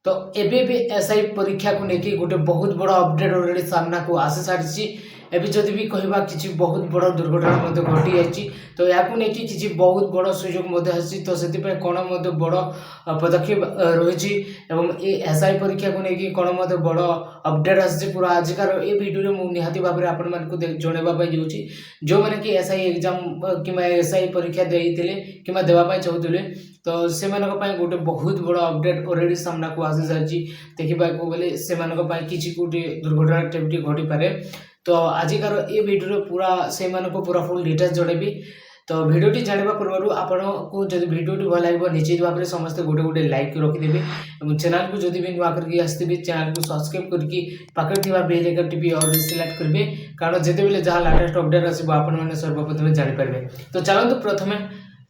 तो एबे भी एसआई परीक्षा को लेकिन गोटे बहुत बड़ा अपडेट ऑलरेडी सामना को आसी सारी एबी जदि भी कहबा किसी बहुत बड़ दुर्घटना मध्य घटी जाइए तो या किसी बहुत बड़ सुजोग आसी तो से कौन बड़ पदक्षेप रही ये एसआई परीक्षा को लेकिन कौन बड़ अपडेट आसी पूरा आजिकार ये वीडियो में निहाती भाव में आपण मानक जनवाई जाऊँगी जो मैंने कि एसआई एग्जाम कि एसआई परीक्षा देते कि देवाई चाहूले तो से गोटे बहुत बड़ अपडेट ऑलरेडी सामना को आसी सारी देखा गले से किसी गोटे दुर्घटना घटी पारे तो आजिकार ये वीडियो पूरा से पूरा फुल डिटेल्स जनइबी तो वीडियोटी जानवा पूर्व आपन को जब वीडियोटी भल लगे निश्चित भाव में समस्त गोटे गोटे लाइक रखिदेवे और चैनल को जब भी नुआ करके आसते चैनल को सब्सक्राइब करके पाखे बेल आइकन टीपी और सिलेक्ट करेंगे कारण जितेबाला जहाँ लाटेस्ट अपडेट आसो आपने सर्वप्रथम जानीपारे तो चलते प्रथम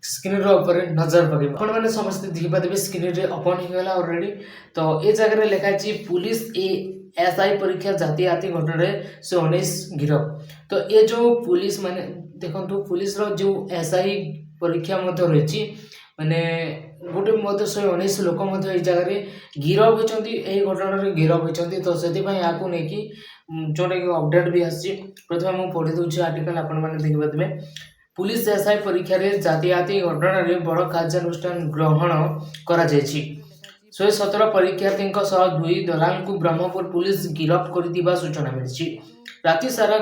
स्क्रीन ऊपर नजर पकड़ आपण मैंने समस्त देखिपारे स्क्रीन रे ओपन होगा ऑलरेडी तो ये जगह लिखाई पुलिस एसआई परीक्षा जाति आति घटना से 19 गिरफ तो ये जो पुलिस माने देखो पुलिस रो जो एसआई परीक्षा रही माने गोटे 119 लोक जगह गिरफ होती घटना गिरफ होती तो से या जोटा कि अपडेट भी आसी प्रथम मुझे पढ़ी दूसरी आर्टिकल आपण मैंने देखिपारे पुलिस एसआई परीक्षा जातिआति घटना बड़ कार्यानुष्ठान ग्रहण करा 117 परीक्षार्थी दुई दलाल को ब्रह्मपुर पुलिस गिरफ्त कर सूचना मिली राति सारा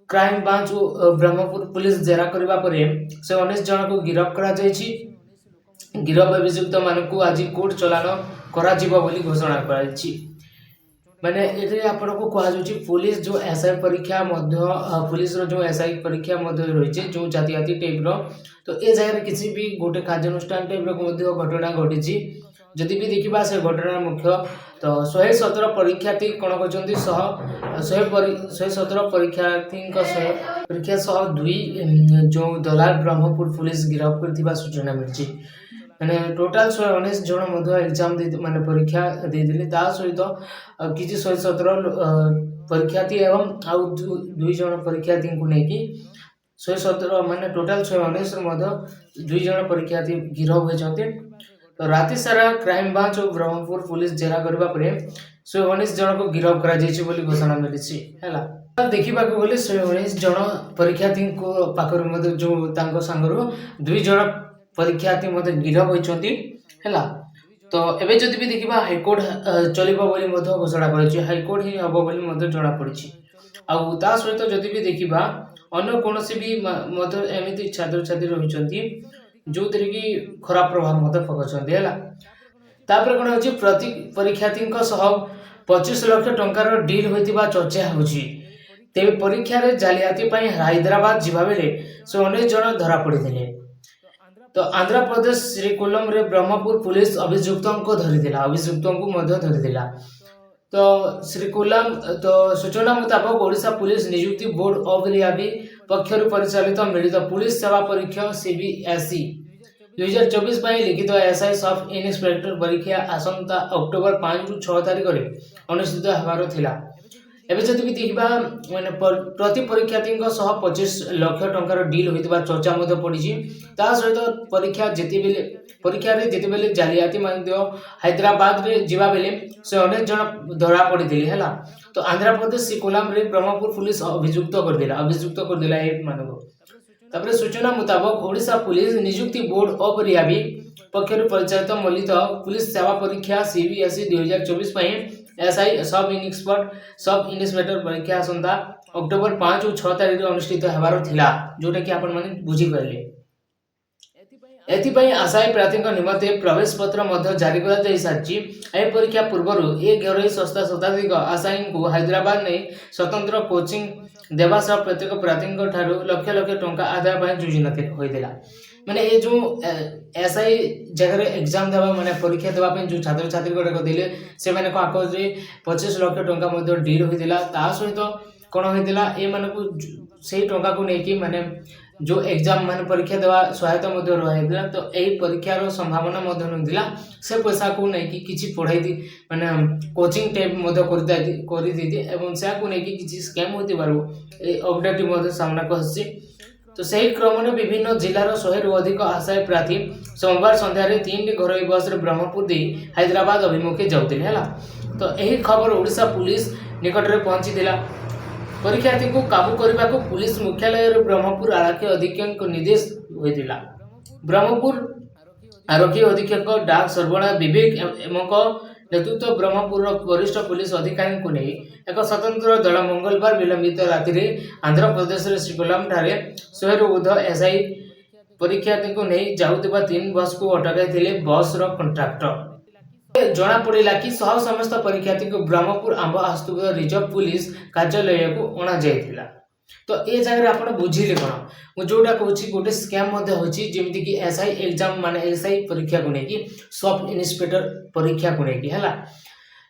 क्राइम ब्रांच ब्रह्मपुर पुलिस जेरा करने पर से 19 जन को गिरफ्त कर गिरफ अभियुक्त मानक आज कोर्ट चलाण करा घोषणा कर माने ये आपन को कहुच्छी पुलिस जो एसआई परीक्षा पुलिस रो जो एसआई परीक्षा रही जो जातिआति टाइप तो ये जगह किसी भी गोटे कार्यानुष्ठान टाइप घटना घटी जदि भी देखा से घटना मुख्य तो 117 परीक्षार्थी कौन कर 117 परीक्षार्थी परीक्षा दुई जो दलाल ब्रह्मपुर पुलिस गिरफ्त कर सूचना मिली मैंने टोटाल 119 जन एग्जाम माने परीक्षा देते सहित किसी 117 परीक्षार्थी एवं आउ दुई जन परीक्षार्थी को लेकिन 117 माने टोटाल 119 दुई जन परीक्षार्थी गिरफ्त होती तो राति सारा क्राइम ब्रांच और ब्रह्मपुर पुलिस जेरा करने पर 119 जन को गिरफ्त कर घोषणा मिली है देखा गले 119 जन परीक्षार्थी पाखर जो सांगर दुई जन परीक्षार्थी गिरफ्त होती है तो एवं जदि भी देखा हाइकोर्ट चलो घोषणा कर हाइकोर्ट ही हम बोली जना पड़ी आ सहित जदि भी देखा अन्य कौन भी एमती छात्र छात्री रही जो कि खराब प्रभाव पकाउछन्ती है तापर कौन हो प्रति परीक्षार्थी 25 लाख टंकार डील होता चर्चा होती तेज परीक्षा जालियाती हैदराबाद जावा बेले से 19 जन धरा पड़े तो आंध्र प्रदेश श्रीकुलम रे ब्रह्मपुर पुलिस अभियुक्तों को धरिथिला तो श्रीकुलम तो सूचना मुताबक ओडिशा पुलिस नियुक्ति बोर्ड ऑफ रियाबी पक्षर परिचालित मिलित पुलिस सेवा परीक्षा सीबीएसई 2024 लिखित एसआई सब इन्स्पेक्टर परीक्षा आसंता अक्टोबर 5 रु 6 तारिख में अनुष्ठित होबार थिला एवं जब भी देखा मैंने प्रति परीक्षार्थी 25 लाख टंकार डील होता चर्चा पड़ी सहित परीक्षा जितेबाला जालियाती हैदराबाद जावा बेले से 19 जन धरा पड़ी है तो आंध्र प्रदेश श्रीकुलम रे ब्रह्मपुर पुलिस अभियुक्त करदेला मानक सूचना मुताबक ओडिशा पुलिस नियुक्ति बोर्ड ऑफ रियाबी पक्षर परिचालित मिलित पुलिस सेवा परीक्षा सीबीएसई 2024 एसआई सब इन्स्पेक्टर परीक्षा आसंता अक्टोबर 5 और 6 तारिख में अनुष्ठित होबार थिला जोटा कि आपण माने बुझी पाइले एथिपाई आशायी प्रार्थी निमंते प्रवेश पत्र जारी कर सारी ए परीक्षा पूर्व एक घरोई संस्था शताधिक आशायी को हैदराबाद नहीं स्वतंत्र कोचिंग देवा सह प्रत्येक प्रार्थी लक्ष लक्ष टंका आदाय योजना होता माने ये जो एसआई जगह एग्जाम देवा माने परीक्षा देवा जो छात्र छात्री गुड़ाक देले से माने को आकरे 25 लाख टंका डील होता सहित कौन होता ये मानक से टंका को लेकिन माने जो एग्जाम मान परीक्षा देवा सहायता रहा तो यही परीक्षार संभावना ना से पैसा को लेकिन किसी पढ़ाई थी माने कोचिंग टाइप कर से लेकिन किसी स्कैम होती अपडेट सामना को आसी तो सही क्रम में विभिन्न जिलार 100 रु अधिक आशायी प्रार्थी सोमवार संध्यारे 3 घर बस ब्रह्मपुर दे हैदराबाद अभिमुखे जाऊे है। तो यही खबर ओडिशा पुलिस निकट में पहुंची परीक्षार्थी को काबू करने को पुलिस मुख्यालय ब्रह्मपुर आरक्षी अधीक्षक निर्देश होता। ब्रह्मपुर आरक्षी अधीक्षक डाक सर्वणा विवेक एवं नेतृत्व ब्रह्मपुर वरिष्ठ पुलिस अधिकारी को नहीं एक स्वतंत्र दल मंगलवार विलंबित राति आंध्र प्रदेश श्रीकोलम ठारे 100 रु ऊर्ध्व एसआई परीक्षार्थी को नहीं जाऊा 3 बस को अटकाई बस कंट्राक्टर जना पड़ा कि सह समस्त परीक्षार्थी को ब्रह्मपुर आंब आस्तुप रिजर्व पुलिस कार्यालय को अणा जाइथिला। तो ये जगह आप बुझे कौन मुझा कहूँ गोटे स्कैम जमीती कि एसआई एग्जाम माने एसआई परीक्षा को लेकिन सब इन्स्पेक्टर परीक्षा को लेकिन है।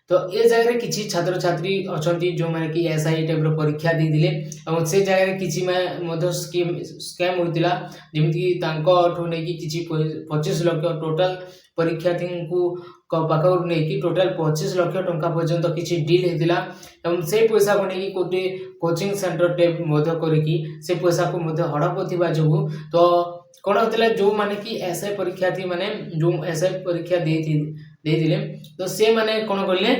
तो ये जगह किसी छात्र छात्री अच्छा जो मैंने कि एसआई टाइप परीक्षा देते से जगह किसी में स्कैम होता जमीती कि 25 लाख टोटाल परीक्षार्थी को पाखर नहीं टोटाल 25 लाख टंका पर्यंत किसी डील होता से पैसा को लेकिन गोटे कोचिंग सेंटर टाइप से पैसा को हड़प जो तो कौन होता जो माने कि एसआई परीक्षार्थी माने जो एसआई परीक्षा देते तो से माने कौन कले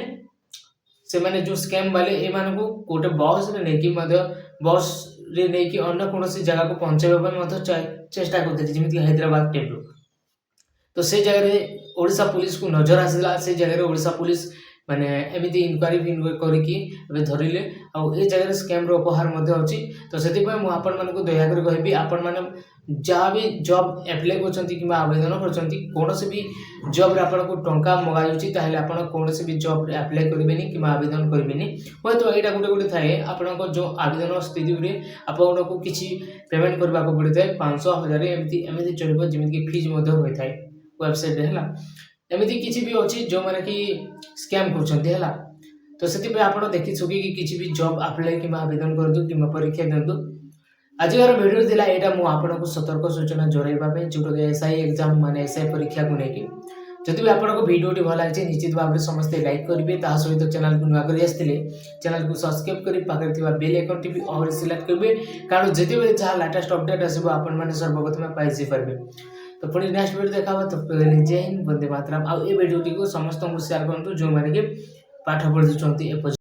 से माने जो स्कैम वाले ये मानक गोटे बस नहीं बस रे नहीं अन्य कौन जगह को पहुंचाइबा चेष्टा करते जमीती हैदराबाद टाइप। तो से जगह ओडिशा पुलिस को नजर आसला से जगह ओडिशा पुलिस माने एमती इनक्वारी करके धरिले आउ ए जगह स्कैम उपहार अच्छी। तो से मुझे दयाकर कहबी आपण मैंने जहाँ भी जॉब एप्लाय कर आवेदन कर भी जॉब आपन को टंका मगाई कौन भी जॉब एप्लाय करेंगे कि आवेदन करेंगे हे तो यहाँ गोटे गोटे थाए आपण जो आवेदन स्थिति आपन को किसी पेमेंट करने को पड़ता है 500 1000 एमती चलो जमीक फीज होता है वेबसाइट है एमती किसी भी अच्छी जो मैंने कि स्कैम कर। तो से आप देखी सुखी किसी भी जॉब अप्लाई कि आवेदन करूँ कि परीक्षा दिंतु। आजर भिडियो दिला यहाँ मुझे सतर्क सूचना जरइवाई जो एसआई एग्जाम माने एसआई परीक्षा को लेकिन जदि भी आपको भिडियोटी भल लगे निश्चित भाव में समस्ते लाइक करेंगे सहित चैनल को नुआ कर चैनल को सब्सक्राइब कर पाखे बेल आइकन टी और सिलेक्ट करेंगे कारण जिते जहाँ लेटेस्ट अपडेट आसो आप सर्वप्रथम पाई पारे। तो पुणी नेक्स्ट वीडियो देखा तो जय हिंद वंदे मातरम। आ भिडियोटी को समस्त को शेयर करूँ जो मैंने कि पाठ पढ़ुंट।